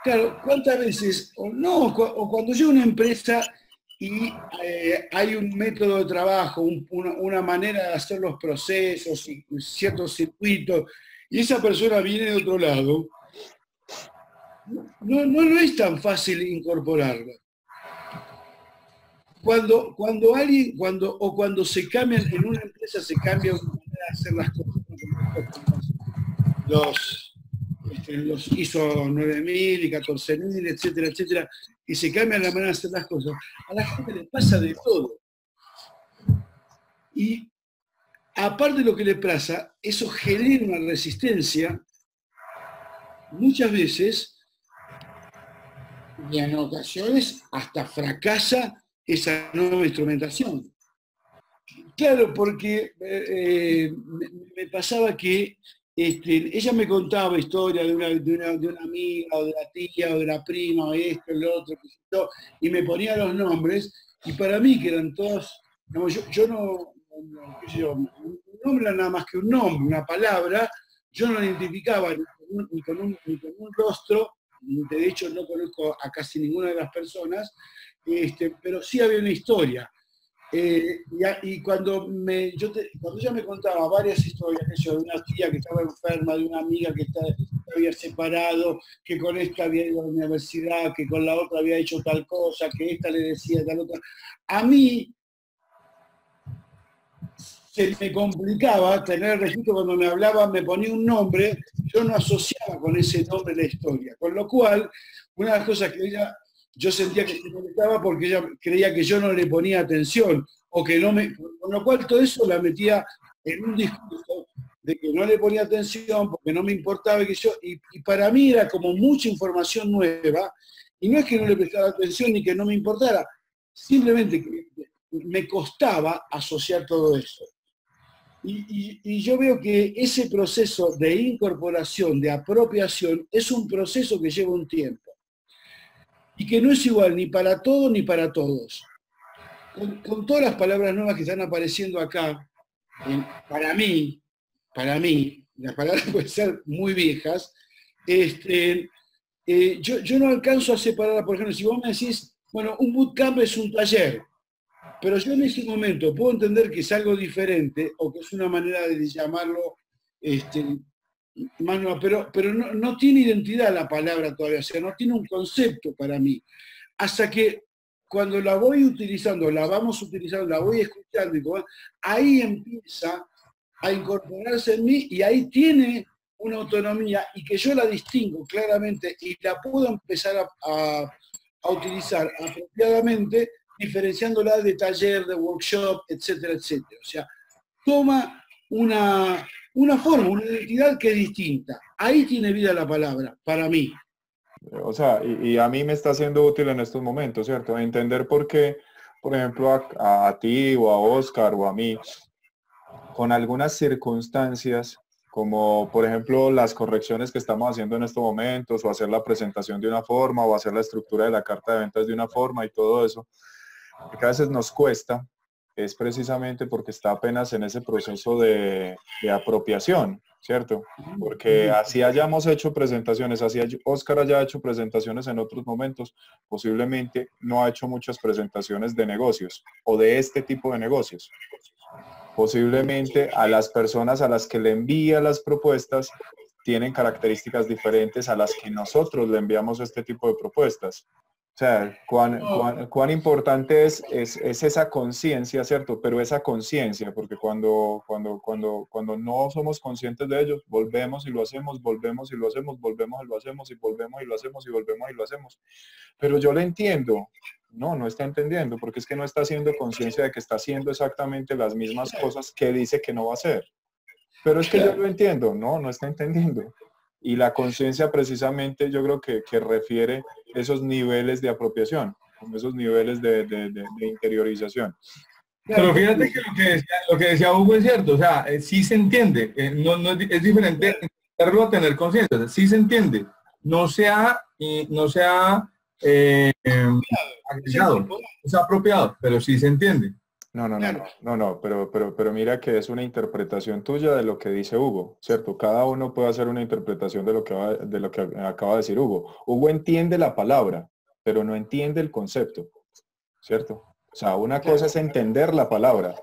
Claro, ¿cuántas veces, o no, o cuando llega una empresa y hay un método de trabajo, una manera de hacer los procesos y ciertos circuitos, y esa persona viene de otro lado, no es tan fácil incorporarla. Cuando se cambian, en una empresa se cambia una manera de hacer las cosas, ¿no? Como los ISO 9000 y 14000, etcétera, etcétera, y se cambia la manera de hacer las cosas, a la gente le pasa de todo. Y aparte de lo que le pasa, eso genera una resistencia, muchas veces, y en ocasiones hasta fracasa esa nueva instrumentación. Claro, porque me pasaba que ella me contaba historias de una amiga, o de la tía, o de la prima, o esto, lo otro, y me ponía los nombres, y para mí, que eran todos, no, yo no, qué sé yo, un nombre era nada más que un nombre, una palabra, yo no la identificaba ni con un rostro, de hecho no conozco a casi ninguna de las personas, pero sí había una historia. Y cuando ella me contaba varias historias, de una tía que estaba enferma, de una amiga que había separado, que con esta había ido a la universidad, que con la otra había hecho tal cosa, que esta le decía tal otra, a mí se me complicaba tener el registro. Cuando me hablaba, me ponía un nombre, yo no asociaba con ese nombre la historia, con lo cual, una de las cosas que yo sentía que se molestaba porque ella creía que yo no le ponía atención, o que no me, con lo cual todo eso la metía en un discurso de que no le ponía atención porque no me importaba, y para mí era como mucha información nueva, y no es que no le prestara atención ni que no me importara, simplemente que me costaba asociar todo eso. Y yo veo que ese proceso de incorporación, de apropiación, es un proceso que lleva un tiempo y que no es igual ni para todos ni para todos. Con todas las palabras nuevas que están apareciendo acá, para mí, las palabras pueden ser muy viejas, yo no alcanzo a separar, por ejemplo, si vos me decís, bueno, un bootcamp es un taller, pero yo en ese momento puedo entender que es algo diferente o que es una manera de llamarlo pero no tiene identidad la palabra todavía, o sea, no tiene un concepto para mí. Hasta que cuando la voy utilizando, la vamos utilizando, la voy escuchando, ahí empieza a incorporarse en mí y ahí tiene una autonomía y que yo la distingo claramente y la puedo empezar a utilizar apropiadamente, diferenciándola de taller, de workshop, etcétera, etcétera. O sea, toma una forma, una identidad que es distinta. Ahí tiene vida la palabra, para mí. O sea, y a mí me está siendo útil en estos momentos, ¿cierto? Entender por qué, por ejemplo, a ti o a Oscar o a mí, con algunas circunstancias, como por ejemplo las correcciones que estamos haciendo en estos momentos, o hacer la presentación de una forma, o hacer la estructura de la carta de ventas de una forma y todo eso, que a veces nos cuesta, es precisamente porque está apenas en ese proceso de apropiación, ¿cierto? Porque así hayamos hecho presentaciones, así Oscar haya hecho presentaciones en otros momentos, posiblemente no ha hecho muchas presentaciones de negocios o de este tipo de negocios. Posiblemente a las personas a las que le envía las propuestas tienen características diferentes a las que nosotros le enviamos este tipo de propuestas. O sea, cuán importante es esa conciencia, ¿cierto? Pero esa conciencia, porque cuando no somos conscientes de ellos, volvemos y lo hacemos, volvemos y lo hacemos, volvemos y lo hacemos, y volvemos y lo hacemos, y volvemos y lo hacemos. Pero yo le entiendo. No está entendiendo, porque es que no está haciendo conciencia de que está haciendo exactamente las mismas cosas que dice que no va a hacer. Pero es que yo lo entiendo, no está entendiendo. Y la conciencia precisamente yo creo que refiere esos niveles de apropiación, esos niveles de interiorización. Pero fíjate que lo que decía Hugo es cierto, o sea, sí se entiende, es diferente entenderlo a tener conciencia, o sea, sí se entiende, no sea agregado, no sea apropiado, pero sí se entiende. Claro. Pero mira que es una interpretación tuya de lo que dice Hugo, ¿cierto? Cada uno puede hacer una interpretación de de lo que acaba de decir Hugo. Hugo entiende la palabra, pero no entiende el concepto, ¿cierto? O sea, una cosa es entender la palabra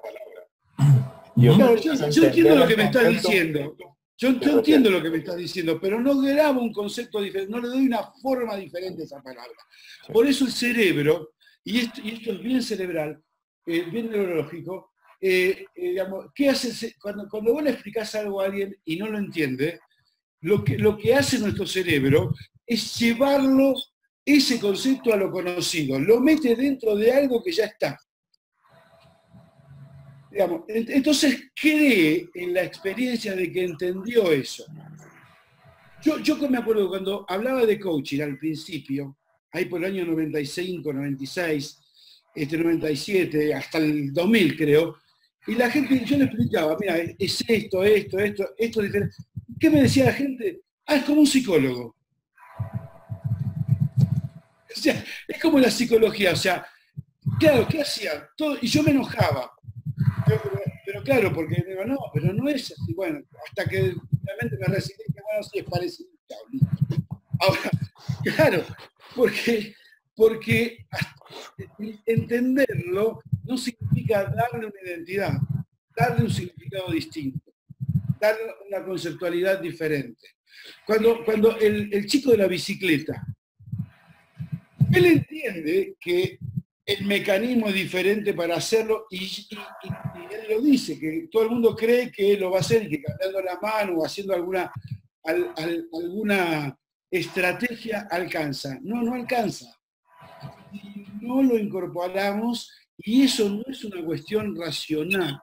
y otra Claro, cosa es yo entiendo entender lo el que me estás concepto. diciendo. Yo entiendo lo que me estás diciendo, pero no grabo un concepto diferente, no le doy una forma diferente a esa palabra. Sí. Por eso el cerebro, y esto es bien cerebral, bien neurológico, digamos, ¿qué hace cuando vos le explicás algo a alguien y no lo entiende? Lo que hace nuestro cerebro es llevarlo, ese concepto, a lo conocido, lo mete dentro de algo que ya está. Digamos, entonces cree en la experiencia de que entendió eso. Yo me acuerdo cuando hablaba de coaching al principio, ahí por el año 95, 96, 97, hasta el 2000 creo, y la gente, yo le explicaba, mira, es esto es diferente. ¿Qué me decía la gente? Ah, es como un psicólogo. O sea, es como la psicología, o sea, claro, ¿qué hacía? Todo, y yo me enojaba. Pero claro, porque digo, no, pero no es así. Bueno, hasta que realmente me recibí, que bueno, sí es parecido. Chao, listo. Ahora, claro, porque entenderlo no significa darle una identidad, darle un significado distinto, darle una conceptualidad diferente. Cuando el chico de la bicicleta, él entiende que el mecanismo es diferente para hacerlo y él lo dice, que todo el mundo cree que lo va a hacer y que cambiando la mano o haciendo alguna estrategia alcanza. No, no alcanza. Si no lo incorporamos, y eso no es una cuestión racional,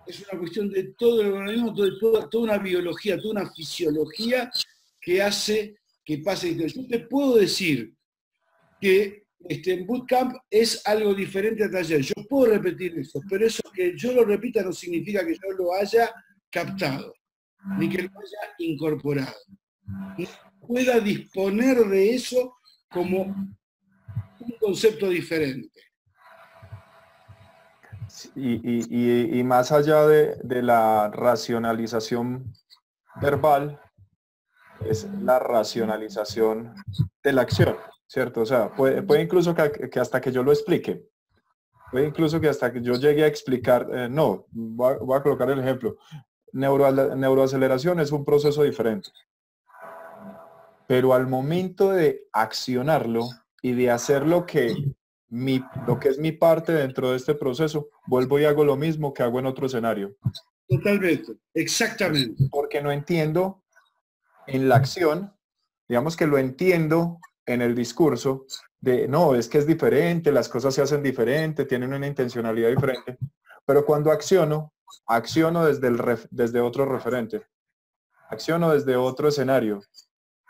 es una cuestión de todo el organismo, toda una biología, toda una fisiología que hace que pase. Yo te puedo decir que en bootcamp es algo diferente a taller. Yo puedo repetir eso, pero eso que yo lo repita no significa que yo lo haya captado, ni que lo haya incorporado. No pueda disponer de eso como un concepto diferente. Y más allá de la racionalización verbal, es la racionalización de la acción, ¿cierto? O sea, puede incluso que hasta que yo lo explique, puede incluso que hasta que yo llegue a explicar, no, voy a colocar el ejemplo, neuroaceleración es un proceso diferente, pero al momento de accionarlo y de hacer lo que es mi parte dentro de este proceso, vuelvo y hago lo mismo que hago en otro escenario. Totalmente, exactamente. Porque no entiendo en la acción, digamos que lo entiendo en el discurso de, no, es que es diferente, las cosas se hacen diferente, tienen una intencionalidad diferente, pero cuando acciono desde otro referente, acciono desde otro escenario,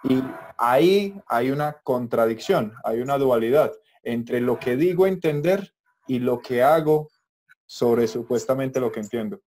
y ahí hay una contradicción, hay una dualidad entre lo que digo entender y lo que hago sobre supuestamente lo que entiendo.